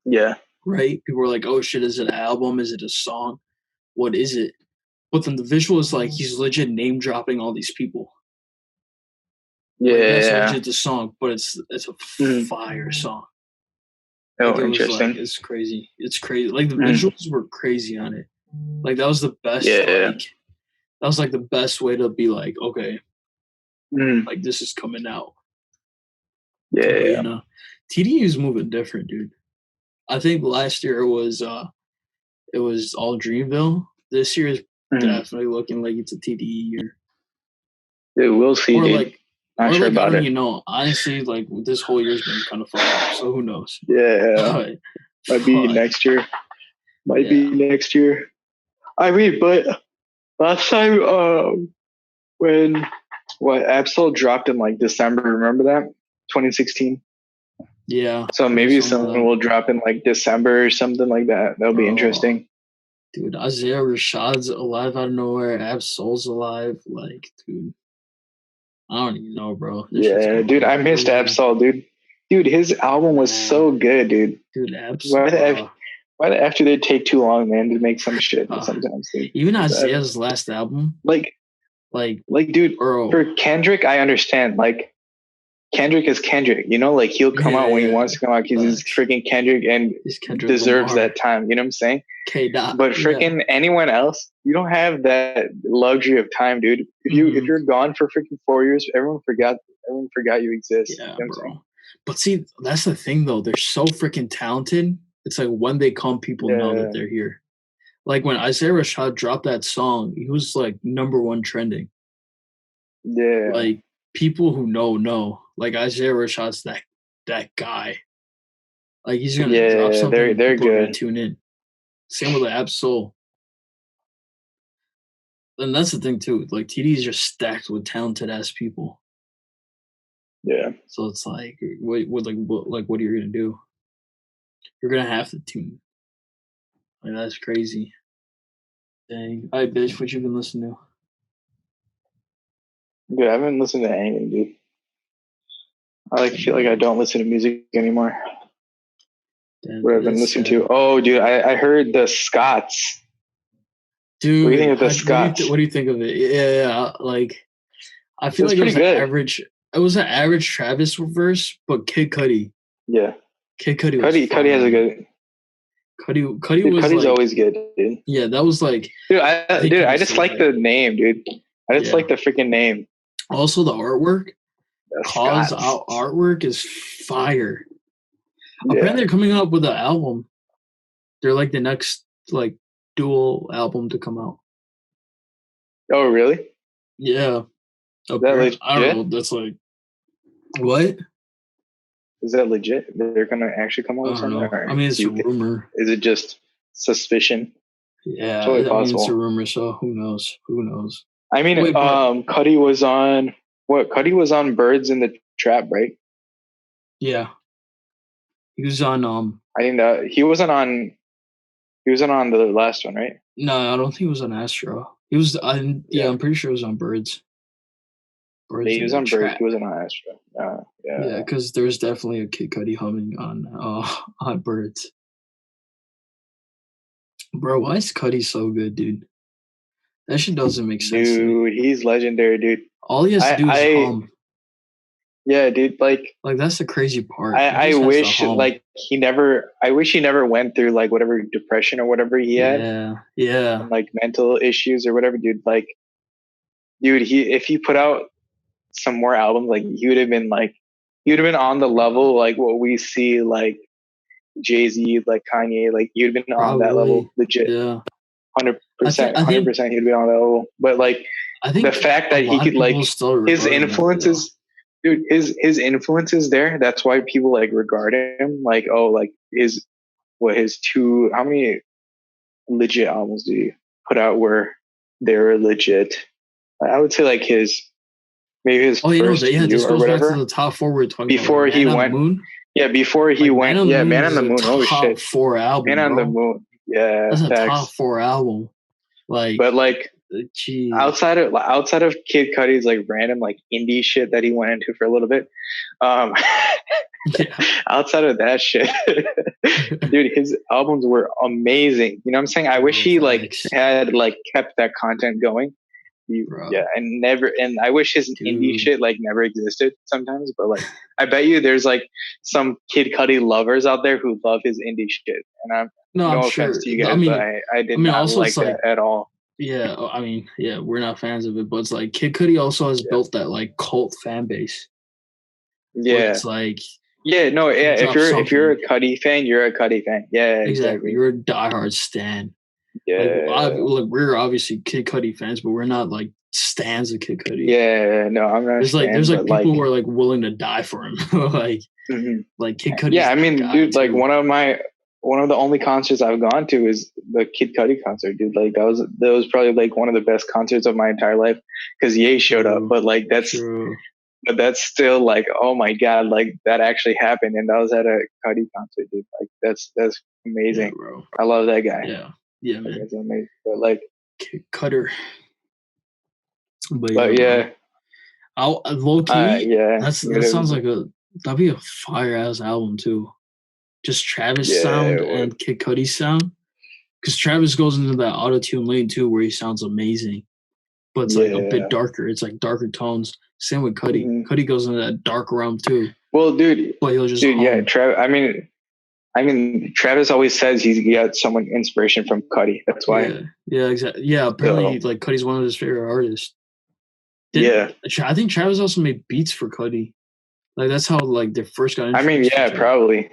Yeah. Right? People were like, oh shit, is it an album? Is it a song? What is it? But then the visual is like he's legit name dropping all these people. Yeah, like, that's legit the song, but it's a fire song. Oh, like, interesting. Like, it's crazy. It's crazy. Like the visuals were crazy on it. Like that was the best. Yeah. Like, that was like the best way to be like, okay, like this is coming out. Yeah. But, you know, TDE is moving different, dude. I think last year it was all Dreamville. This year is definitely looking like it's a TDE year. Dude, we'll see, or dude. Like, Not sure about it. You know, honestly, like this whole year's been kind of fun. So who knows? Yeah, might be next year. Might be next year. I mean, but last time, when Ab-Soul dropped in like December, remember that 2016? Yeah. So maybe someone will drop in like December or something like that. That'll be interesting. Dude, Isaiah Rashad's alive out of nowhere. Ab-Soul's alive. Like, dude. I don't even know, bro. Yeah, dude, I missed Ab-Soul, dude. Dude, his album was so good, dude. Dude, Ab-Soul. Why the F do they take too long, man, to make some shit sometimes, dude? Even Isaiah's last album? Like, dude, bro. For Kendrick, I understand. Like, Kendrick is Kendrick, you know? Like, he'll come out when he wants to come out because he's freaking Kendrick and deserves that time. You know what I'm saying? But freaking anyone else, you don't have that luxury of time, dude. If you're gone for freaking 4 years, everyone forgot you exist. Yeah, you know bro. But see, that's the thing though. They're so freaking talented. It's like when they come, people know that they're here. Like when Isaiah Rashad dropped that song, he was like #1 trending. Yeah. Like people who know. Like Isaiah Rashad's that guy. Like he's gonna drop something. They're good. Tune in. Same with the Ab-Soul. And that's the thing too. Like TD is just stacked with talented ass people. Yeah. So it's like, what are you gonna do? You're gonna have to tune. Like that's crazy. Dang. All right, bitch. What you been listening to? Dude, I haven't listened to anything, dude. I feel like I don't listen to music anymore. Damn, what I've been listening to. Oh, dude, I heard the Scots. Dude, what do you think of the Scots? What do you think of it? Yeah. Like, I feel like it was an average. It was an average Travis verse, but Kid Cudi. Yeah. Kid Cudi. Cudi has a good. Cudi was. Cudi's always good, dude. Yeah, that was like. Dude, I just like the name, dude. I just like the freaking name. Also, the artwork. Cause artwork is fire. Yeah. Apparently, they're coming up with an album. They're like the next like dual album to come out. Oh, really? Yeah. Is that legit? I don't know. That's like what? Is that legit? They're gonna actually come out with something? I mean, it's a rumor. Is it just suspicion? Yeah, it's totally possible. It's a rumor, so who knows? I mean, Cudi was on what? Cudi was on Birds in the Trap, right? Yeah. He was on I think that he wasn't on the last one, right? No, I don't think he was on Astro. He was I'm pretty sure he was on Birds. He was on Birds, he wasn't on Astro. Yeah, because there's definitely a Kid Cudi humming on Birds. Bro, why is Cudi so good, dude? That shit doesn't make sense. Dude, he's legendary, dude. All he has to do is hum. Yeah, dude. Like that's the crazy part. I wish he never went through like whatever depression or whatever he had. Yeah. And, like mental issues or whatever, dude. Like, dude, if he put out some more albums, like he would have been on the level like what we see like Jay-Z, like Kanye, like you'd have been on that level, legit. Yeah. 100%, 100%, he'd be on that level. But like, I think the fact that he could like his influences. dude, his influence is there. That's why people like regard him. Like, oh, like his how many legit albums did he put out where they were legit? I would say like maybe his first few this or goes whatever. Back to the top 4 we're talking before about. he went, Moon. Yeah, before he went, Man on the Moon. Oh shit, top 4 album. Man on the Moon. Yeah, that's a top 4 album. Like, but like, geez. outside of Kid Cudi's like random like indie shit that he went into for a little bit, outside of that shit, dude, his albums were amazing. You know what I'm saying? I wish he like had like kept that content going. And I wish his indie shit like never existed sometimes, but like I bet you there's like some Kid Cudi lovers out there who love his indie shit, and I'm no offense to you guys, but I did not like that at all. Yeah, I mean, yeah, we're not fans of it, but it's like Kid Cudi also has built that like cult fan base. Yeah, it's like if you're a Cudi fan, you're a Cudi fan. Yeah, exactly. You're a diehard stan. Yeah, we're obviously Kid Cudi fans, but we're not like stans of Kid Cudi. Yeah, no, I'm not. There's like people who are like willing to die for him, like like Kid Cudi. Yeah, I mean, dude, like one of the only concerts I've gone to is the Kid Cudi concert, dude. Like that was probably like one of the best concerts of my entire life because Ye showed up, but like that's still like, oh my god, like that actually happened, and that was at a Cudi concert, dude. Like that's amazing, bro. I love that guy. Yeah, man. That's amazing. But like Cutter. But yeah. I'll low key. That sounds like that'd be a fire ass album too. Just Travis sound and Kid Cudi sound. Because Travis goes into that auto-tune lane too where he sounds amazing. But it's like a bit darker. It's like darker tones. Same with Cudi. Cudi goes into that dark realm too. Well, dude. But he'll just I mean, Travis always says he got so much inspiration from Cudi. That's why. Yeah, exactly. Yeah, apparently, like Cudi's one of his favorite artists. I think Travis also made beats for Cudi. Like that's how like they first got. I mean, yeah, probably.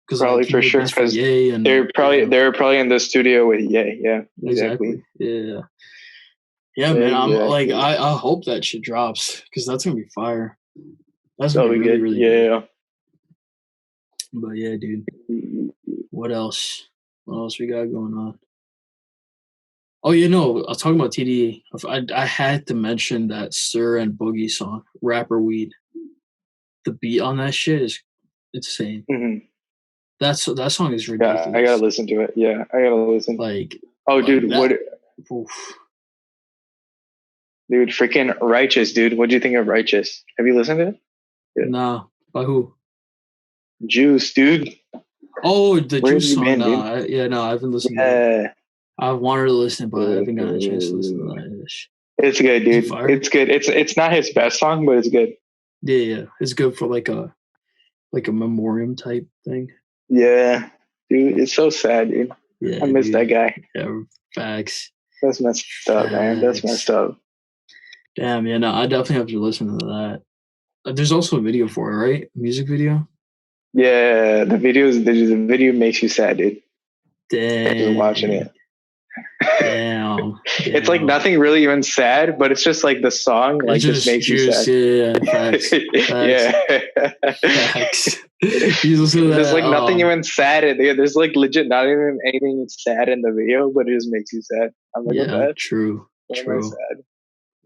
Probably like, for sure because they're probably in the studio with Ye. Yeah, exactly. Yeah, man. I'm like, I hope that shit drops because that's gonna be fire. That's gonna be really, really good. But yeah, dude. What else? What else we got going on? Oh, I was talking about TDE. I had to mention that Sir and Boogie song, Rapper Weed. The beat on that shit is insane. Mm-hmm. That song is ridiculous. Yeah, I gotta listen to it. Yeah, I gotta listen. Like, dude, dude, freaking Righteous, dude. What do you think of Righteous? Have you listened to it? Yeah. No, by who? Juice, dude. Oh, the Juice song. I haven't listened to it. I wanted to listen, but I haven't gotten a chance to listen to that. It's good, dude. It's good. It's not his best song, but it's good. Yeah. It's good for like a memoriam type thing. Yeah, dude. It's so sad, dude. Yeah, I miss that guy. Yeah, facts. That's messed up, man. That's messed up. Damn, yeah, no, I definitely have to listen to that. There's also a video for it, right? Music video? Yeah, the video makes you sad, dude. Damn. Just watching it. Damn. It's like nothing really even sad, but it's just like the song like just makes you sad. Yeah, facts. Facts. There's like nothing even sad in there. There's like legit not even anything sad in the video, but it just makes you sad. I'm like, true.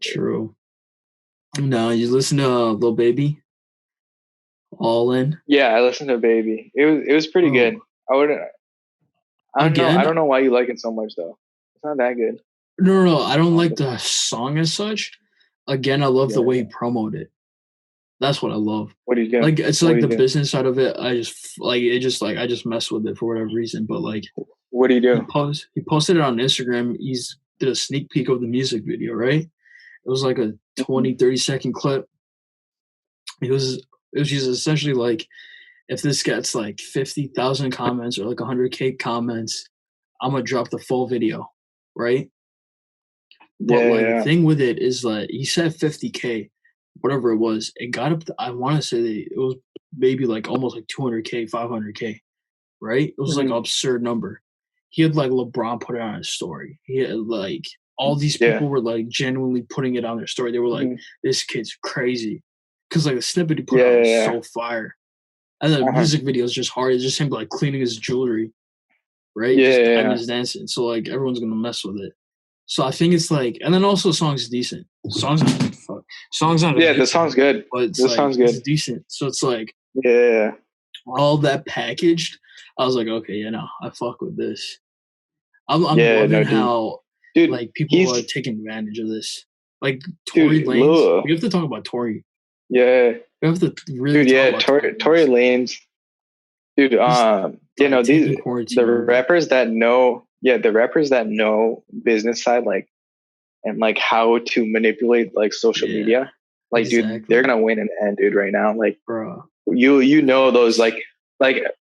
True. No, you listen to Lil Baby? All In? Yeah, I listened to Baby. It was pretty good. I don't know why you like it so much though. It's not that good. No. I don't like the song as such. Again, I love the way he promoted it. That's what I love. What do you do? Like it's like the business side of it. I just I just mess with it for whatever reason. But like, what do you do? He posted it on Instagram. He's did a sneak peek of the music video, right? It was like a 20-30 second clip. It was just essentially like, if this gets like 50,000 comments or like 100K comments, I'm gonna drop the full video, right? But the thing with it is that he said 50K, whatever it was. It got up to, I want to say that it was maybe like almost like 200K, 500K, right? It was like an absurd number. He had like LeBron put it on his story. He had like all these people were like genuinely putting it on their story. They were like, this kid's crazy. because like the snippet he put out was so fire, and the music video is just hard. It's just him like cleaning his jewelry, right? And just dancing. So like everyone's gonna mess with it. So I think it's like, and then also the song's decent. Song's not the song's good, but the song's good. It's decent. So it's like yeah, all that packaged. I was like, okay, yeah, no, I fuck with this. I'm loving how like people are taking advantage of this. Like Tory Lanez, we have to talk about Tory. Yeah, we have to really. Tory Lanez. Dude, the rappers that know, the rappers that know business side, like, and like how to manipulate like social media, like, dude, they're gonna win in the end, dude. Right now, like, bro, you know those like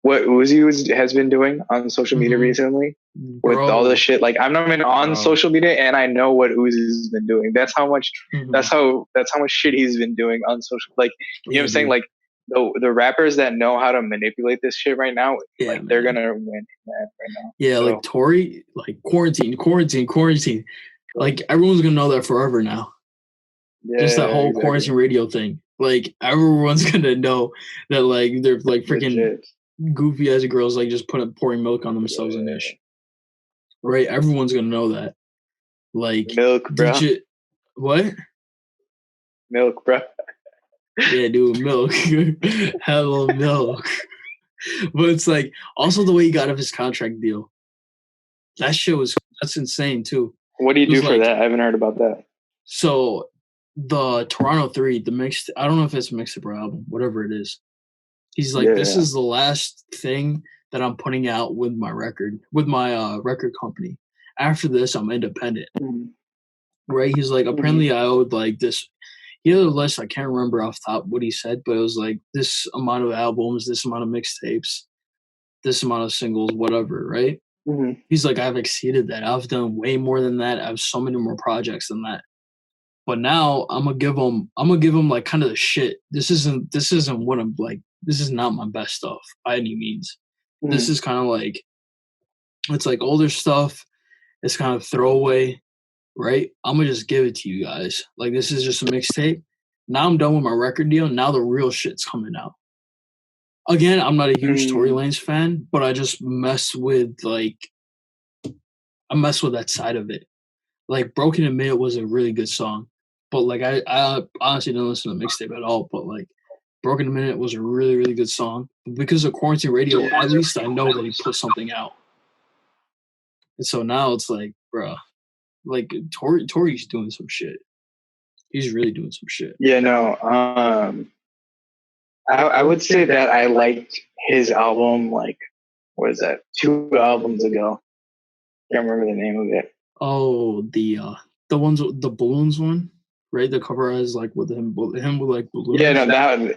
what Uzi has been doing on social media recently with all this shit. Like, I'm not even on social media, and I know what Uzi's been doing. That's how much. That's how much shit he's been doing on social. Like, you know what I'm saying? Like, the rappers that know how to manipulate this shit right now, like, they're gonna win, man, right now. Yeah, so. Like Tory, like quarantine. Like, everyone's gonna know that forever now. Yeah, just that whole quarantine radio thing. Like, everyone's gonna know that, like, they're like freaking goofy ass girls like just pouring milk on themselves and ish. Right? Everyone's gonna know that. Like, milk, bro. What? Milk, bro. Yeah, dude, milk. Hello, milk. But it's like also the way he got out of his contract deal. That shit that's insane too. What do you do for that? I haven't heard about that. So the Toronto 3, the mixed, I don't know if it's a mixtape or album, whatever it is. He's like, this is the last thing that I'm putting out with my record company. After this, I'm independent. Right? He's like, apparently I owed like this. He had a list, I can't remember off top what he said, but it was like this amount of albums, this amount of mixtapes, this amount of singles, whatever, right? He's like, I've exceeded that. I've done way more than that. I have so many more projects than that. But now I'm gonna give him like kind of the shit. This isn't what I'm like. This is not my best stuff by any means. This is kind of like, it's like older stuff. It's kind of throwaway, right? I'm gonna just give it to you guys. Like, this is just a mixtape. Now I'm done with my record deal. Now the real shit's coming out. Again, I'm not a huge Tory Lanez fan, but I just mess with that side of it. Like, Broken in Minute was a really good song, but like I honestly didn't listen to the mixtape at all. But like, Broken in Minute was a really, really good song. Because of quarantine radio, at least I know that he put something out. And so now it's like, bruh, like Tory's doing some shit. He's really doing some shit. Yeah, no. I would say that I liked his album, like, what is that? 2 albums ago. Can't remember the name of it. Oh, the ones, the balloons one, right? The cover has like with him with like balloons. Yeah, no,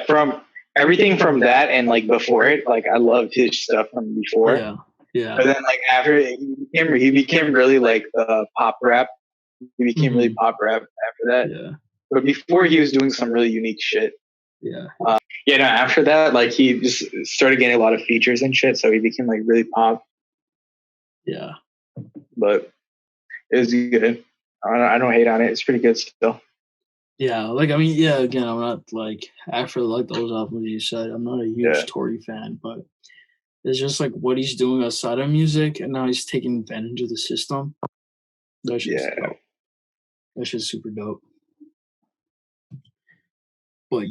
from everything from that and like before it, like I loved his stuff from before. Yeah. But then like after he became really like pop rap. He became really pop rap after that. Yeah. But before he was doing some really unique shit. Yeah. After that, like he just started getting a lot of features and shit, so he became like really pop. Yeah. But it was good. I don't hate on it. It's pretty good still. Yeah, like, I mean, yeah, again, I'm not like, after like those albums you said, I'm not a huge Tory fan, but it's just like what he's doing outside of music, and now he's taking advantage of the system. That's just dope. That's just super dope. But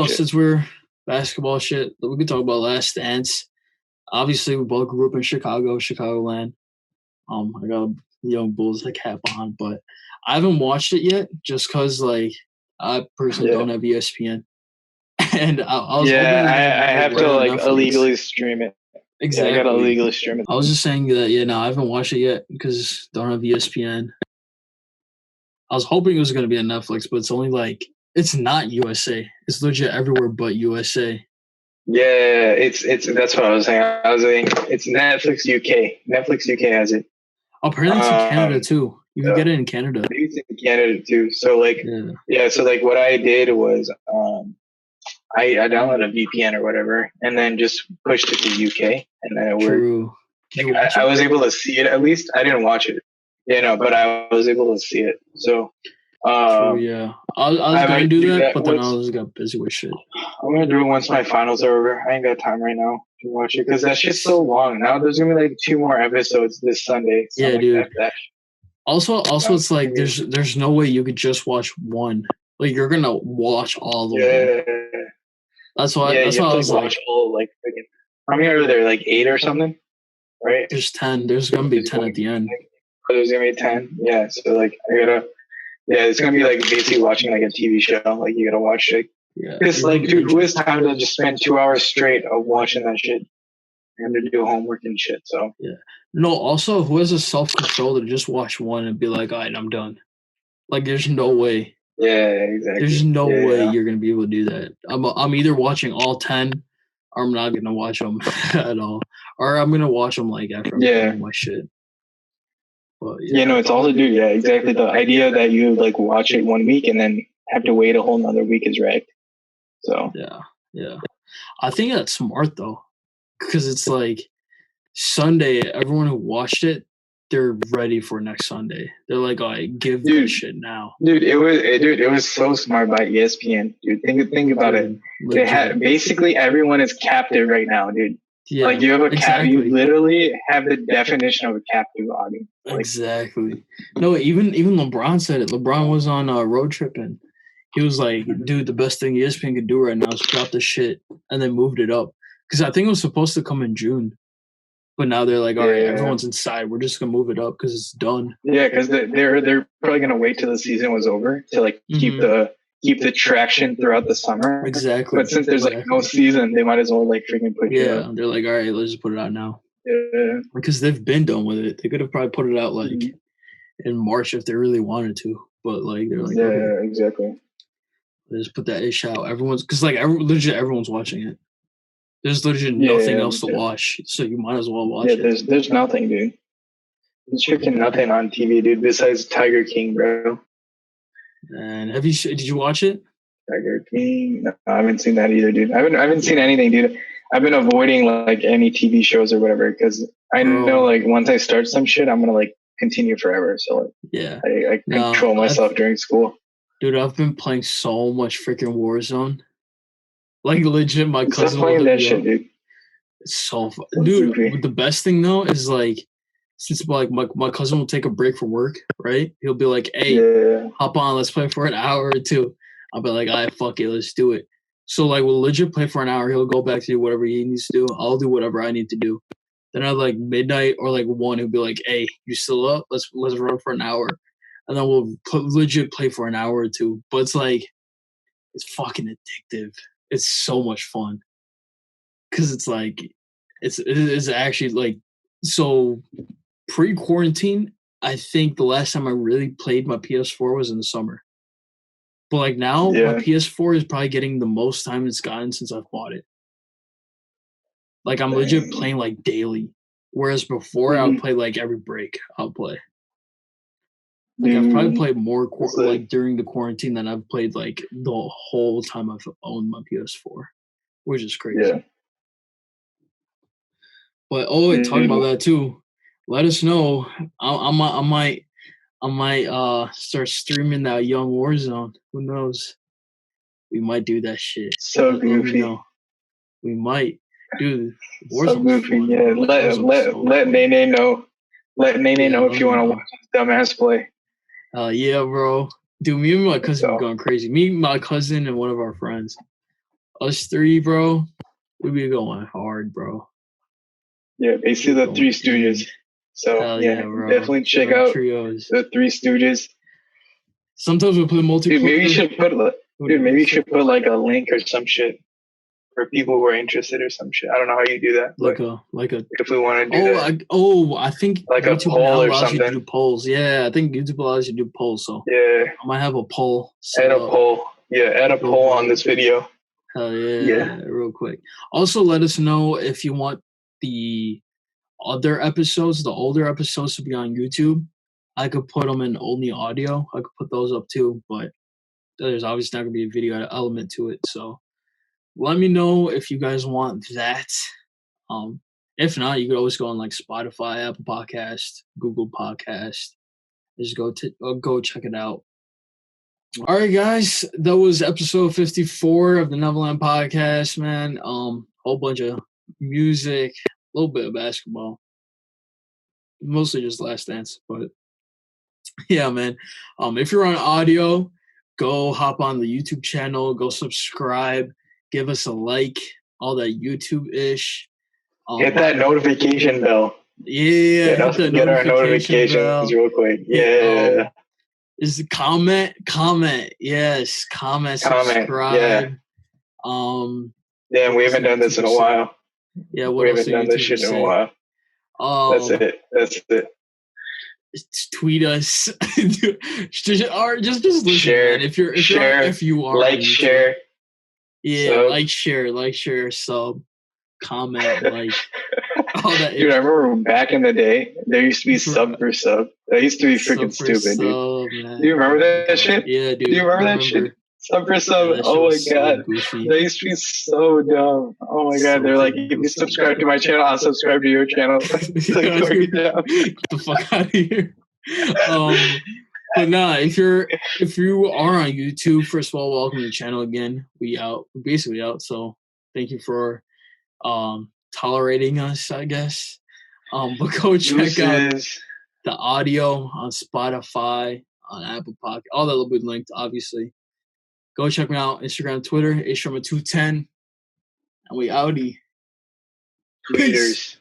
since we're basketball shit, we could talk about Last Dance. Obviously, we both grew up in Chicagoland. I got a young Bulls cap on, but I haven't watched it yet just because, like, I personally don't have ESPN. And I have to like illegally stream it. Exactly. I got to illegally stream it. I was just saying that, I haven't watched it yet because don't have ESPN. I was hoping it was going to be on Netflix, but it's only like, it's not USA. It's legit everywhere but USA. Yeah, it's that's what I was saying. I was saying it's Netflix UK. Netflix UK has it. Apparently it's in Canada too. You can get it in Canada. Maybe it's in Canada too. So like, so like what I did was I downloaded a VPN or whatever, and then just pushed it to UK, and then it worked. Like, I was able to see it at least. I didn't watch it, but I was able to see it. So True, yeah. I was gonna do that, but then I was got busy with shit. I'm gonna do it once my finals are over. I ain't got time right now to watch it because that shit's so long. Now there's gonna be like 2 more episodes this Sunday. Yeah, like dude. Also, it's like there's no way you could just watch one. Like you're gonna watch all of them. That's why. That's why I was watch all like. How many are there? Like 8 or something, right? There's 10. There's gonna be 10 at the end. There's gonna be 10. Yeah. So like I gotta. Yeah, it's gonna be like basically watching like a TV show. Like you gotta watch it. Yeah. It's like, dude, who has time to just spend 2 hours straight of watching that shit and to do homework and shit? So yeah. No. Also, who has a self control to just watch one and be like, all right, I'm done. Like, there's no way. Yeah, exactly. There's no way you're gonna be able to do that. I'm either watching all 10, or I'm not gonna watch them at all, or I'm gonna watch them like after I'm doing my shit. But, no, it's all to do. Yeah, exactly. The idea that you like watch it 1 week and then have to wait a whole nother week is wrecked. So yeah. I think that's smart though, because it's like Sunday. Everyone who watched it, they're ready for next Sunday. They're like, "All right, give that shit now." Dude, it was so smart by ESPN. Dude, think about it. They had basically everyone is captive right now, dude. Yeah, like you have a captive. You literally have the definition of a captive audience. Like, exactly. No, even LeBron said it. LeBron was on a road trip and he was like, "Dude, the best thing ESPN could do right now is drop the shit," and then moved it up because I think it was supposed to come in June. But now they're like, all right, everyone's inside. We're just gonna move it up because it's done. Yeah, because they're probably gonna wait till the season was over to like keep the traction throughout the summer. Exactly. But since there's like no season, they might as well like freaking put it out. Yeah, they're like, all right, let's just put it out now. Yeah. Because they've been done with it. They could have probably put it out like in March if they really wanted to. But like they're like, okay, exactly. Let's put that ish out. Everyone's because like legit everyone's watching it. There's literally nothing else to watch, so you might as well watch it. There's nothing, dude. There's freaking nothing on TV, dude, besides Tiger King, bro. And did you watch it? Tiger King? No, I haven't seen that either, dude. I haven't seen anything, dude. I've been avoiding like any TV shows or whatever because I know like once I start some shit, I'm gonna like continue forever. So like, yeah, I control myself during school. Dude, I've been playing so much freaking Warzone. Like legit, my cousin playing that shit, dude. It's so fun. Dude, the best thing though is like since like my cousin will take a break from work, right? He'll be like, "Hey, hop on, let's play for an hour or two." I'll be like, "All right, fuck it, let's do it." So like we'll legit play for an hour. He'll go back to do whatever he needs to do. I'll do whatever I need to do. Then at like midnight or like 1, he'll be like, "Hey, you still up? Let's run for an hour." And then we'll legit play for an hour or two. But it's like it's fucking addictive. It's so much fun because it's like it is actually like so pre-quarantine. I think the last time I really played my PS4 was in the summer, but like now my PS4 is probably getting the most time it's gotten since I've bought it. Like I'm legit playing like daily, whereas before I would play like every break. I'll play. Like I've probably played more like during the quarantine than I've played like the whole time I've owned my PS4. Which is crazy. Yeah. But talking about that too. Let us know. I might start streaming that Young Warzone. Who knows? We might do that shit. So goofy. We might, dude. So goofy. Yeah. Let Nene know. Let Nene know if you want to watch this dumbass play. Yeah, bro. Dude, me and my cousin be going crazy. Me, my cousin, and one of our friends. Us 3, bro. We be going hard, bro. Yeah, basically the Three Stooges. So definitely check out trios. The Three Stooges. Sometimes we play multiplayer. Dude, maybe you should put like a link or some shit for people who are interested or some shit. I don't know how you do that. Like a if we want to do that. I think like YouTube a poll or something. You to do polls. Yeah, I think YouTube allows you to do polls. So yeah, I might have a poll. Add a poll. Yeah, add a poll on this video. Hell yeah, real quick. Also, let us know if you want the other episodes, the older episodes, to be on YouTube. I could put them in only audio. I could put those up too, but there's obviously not going to be a video element to it. So let me know if you guys want that. If not, you could always go on like Spotify, Apple Podcast, Google Podcast. Just go check it out. All right, guys, that was episode 54 of the Neverland Podcast, man. Whole bunch of music, a little bit of basketball, mostly just Last Dance, but yeah, man. If you're on audio, go hop on the YouTube channel, go subscribe, give us a like, all that YouTube-ish. Hit that notification bell. Yeah, get our notifications real quick. Yeah. Is comment, yes, comment, subscribe. Yeah. Damn, we haven't done this in a while. Yeah, we haven't done this shit in a while. That's it. Tweet us, just listen. Share, man. If you are like, share. Yeah, like, share, sub, comment, like. All that. Dude, I remember back in the day, there used to be sub for sub. That used to be freaking stupid, dude. Man. Do you remember that shit? Yeah, dude. Do you remember that shit? Sub for sub. Yeah, oh my god. That used to be so dumb. Oh my god. They're like, if you subscribe to my channel, I'll subscribe to your channel. Like, get the fuck out of here. But nah, if you are on YouTube, first of all, welcome to the channel again. We're basically out. So thank you for tolerating us, I guess. But go check out the audio on Spotify, on Apple Podcast, all that will be linked, obviously. Go check me out, Instagram, Twitter, Ashrama210, and we outie. Peace.